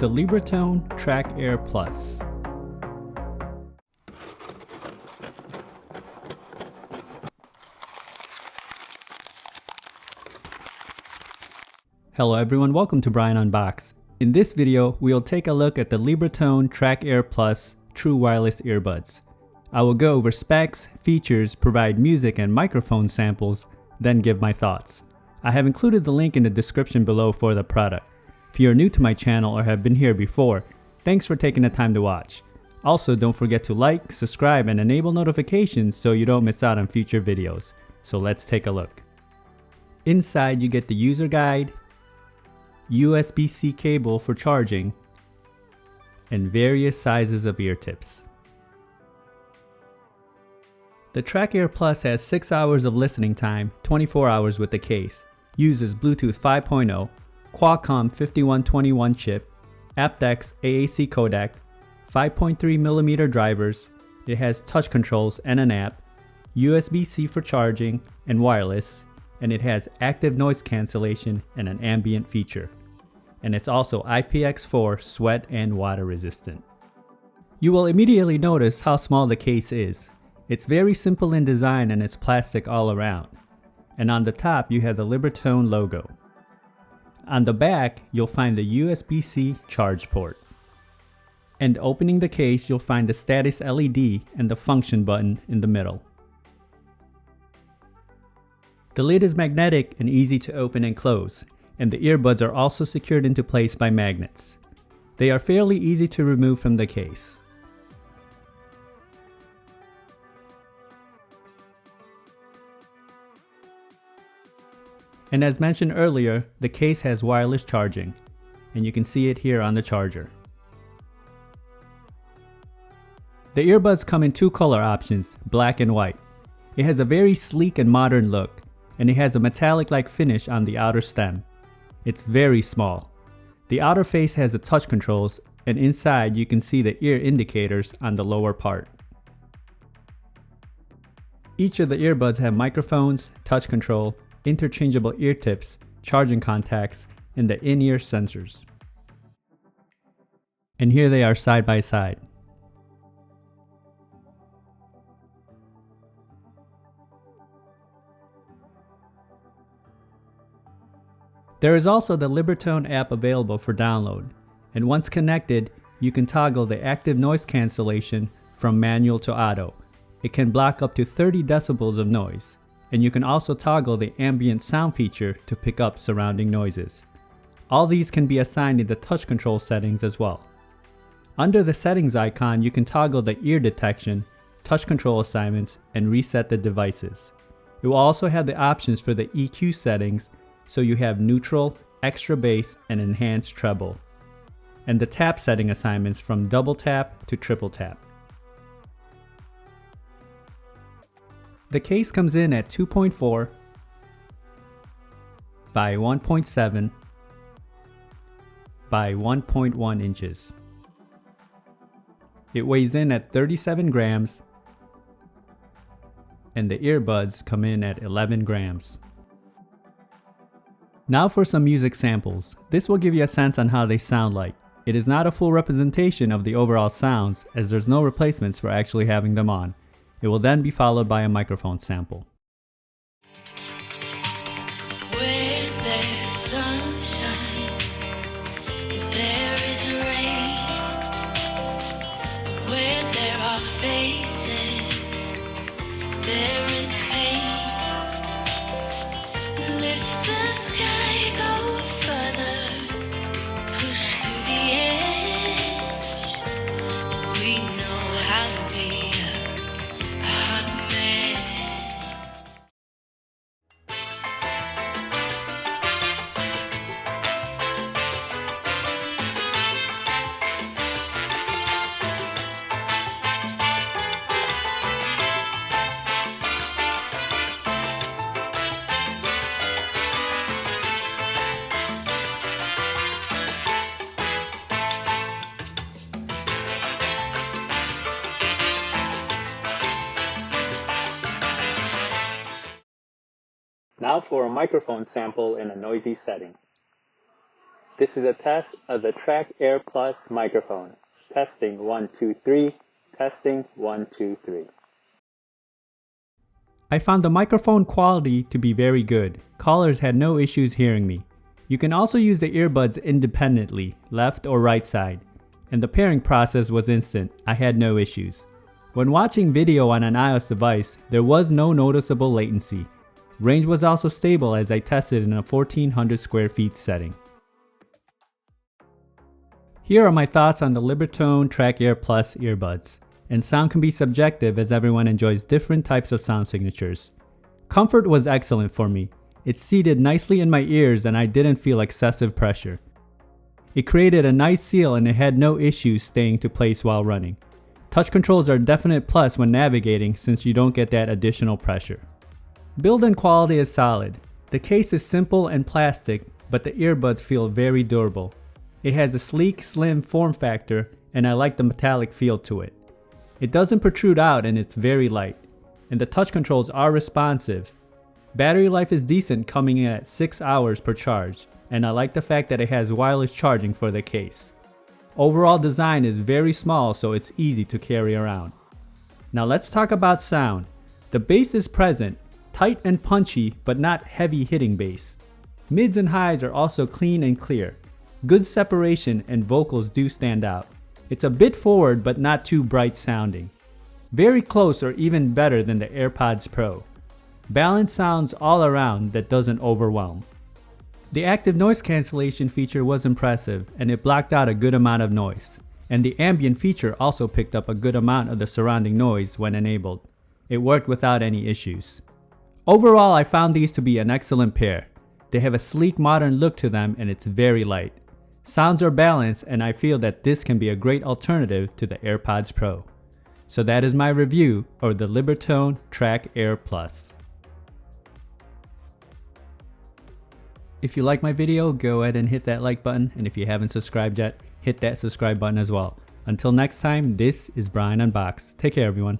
the Libratone Track Air Plus. Hello everyone, welcome to Brian Unboxed. In this video, we'll take a look at the Libratone Track Air Plus True Wireless Earbuds. I will go over specs, features, provide music and microphone samples, then give my thoughts. I have included the link in the description below for the product. If you are new to my channel or have been here before, thanks for taking the time to watch. Also, don't forget to like, subscribe, and enable notifications so you don't miss out on future videos. So let's take a look. Inside you get the user guide, USB-C cable for charging, and various sizes of ear tips. The Track Air Plus has 6 hours of listening time, 24 hours with the case, uses Bluetooth 5.0, Qualcomm 5121 chip, aptX AAC codec, 5.3mm drivers, it has touch controls and an app, USB-C for charging and wireless, and it has active noise cancellation and an ambient feature. And it's also IPX4 sweat and water resistant. You will immediately notice how small the case is. It's very simple in design and it's plastic all around. And on the top you have the Libratone logo. On the back you'll find the USB-C charge port. And opening the case you'll find the status LED and the function button in the middle. The lid is magnetic and easy to open and close, and the earbuds are also secured into place by magnets. They are fairly easy to remove from the case. And as mentioned earlier, the case has wireless charging, and you can see it here on the charger. The earbuds come in 2 color options, black and white. It has a very sleek and modern look, and it has a metallic-like finish on the outer stem. It's very small. The outer face has the touch controls, and inside you can see the ear indicators on the lower part. Each of the earbuds have microphones, touch control, interchangeable ear tips, charging contacts, and the in-ear sensors. And here they are side by side. There is also the Libratone app available for download, and once connected, you can toggle the active noise cancellation from manual to auto. It can block up to 30 decibels of noise, and you can also toggle the ambient sound feature to pick up surrounding noises. All these can be assigned in the touch control settings as well. Under the settings icon, you can toggle the ear detection, touch control assignments, and reset the devices. It will also have the options for the EQ settings, so you have neutral, extra bass, and enhanced treble, and the tap setting assignments from double tap to triple tap. The case comes in at 2.4 by 1.7 by 1.1 inches. It weighs in at 37 grams, and the earbuds come in at 11 grams. Now for some music samples. This will give you a sense on how they sound like. It is not a full representation of the overall sounds, as there's no replacements for actually having them on. It will then be followed by a microphone sample. Where there's sunshine, there is rain. Where there are faces, there is pain. Lift the sky, go further, push through the edge. We know how to be a hot man. Now for a microphone sample in a noisy setting. This is a test of the Track Air Plus microphone. Testing 1, 2, 3. Testing 1, 2, 3. I found the microphone quality to be very good. Callers had no issues hearing me. You can also use the earbuds independently, left or right side. And the pairing process was instant. I had no issues. When watching video on an iOS device, there was no noticeable latency. Range was also stable as I tested in a 1400 square feet setting. Here are my thoughts on the Libratone Track Air Plus earbuds. And sound can be subjective as everyone enjoys different types of sound signatures. Comfort was excellent for me. It seated nicely in my ears and I didn't feel excessive pressure. It created a nice seal and it had no issues staying to place while running. Touch controls are a definite plus when navigating since you don't get that additional pressure. Build and quality is solid. The case is simple and plastic, but the earbuds feel very durable. It has a sleek, slim form factor and I like the metallic feel to it. It doesn't protrude out and it's very light. And the touch controls are responsive. Battery life is decent, coming in at 6 hours per charge, and I like the fact that it has wireless charging for the case. Overall design is very small, so it's easy to carry around. Now let's talk about sound. The bass is present, tight and punchy, but not heavy hitting bass. Mids and highs are also clean and clear. Good separation and vocals do stand out. It's a bit forward but not too bright sounding. Very close or even better than the AirPods Pro. Balanced sounds all around that doesn't overwhelm. The active noise cancellation feature was impressive and it blocked out a good amount of noise. And the ambient feature also picked up a good amount of the surrounding noise when enabled. It worked without any issues. Overall, I found these to be an excellent pair. They have a sleek modern look to them and it's very light. Sounds are balanced and I feel that this can be a great alternative to the AirPods Pro. So that is my review of the Libratone Track Air Plus. If you like my video, go ahead and hit that like button, and if you haven't subscribed yet, hit that subscribe button as well. Until next time, this is Brian Unboxed. Take care everyone.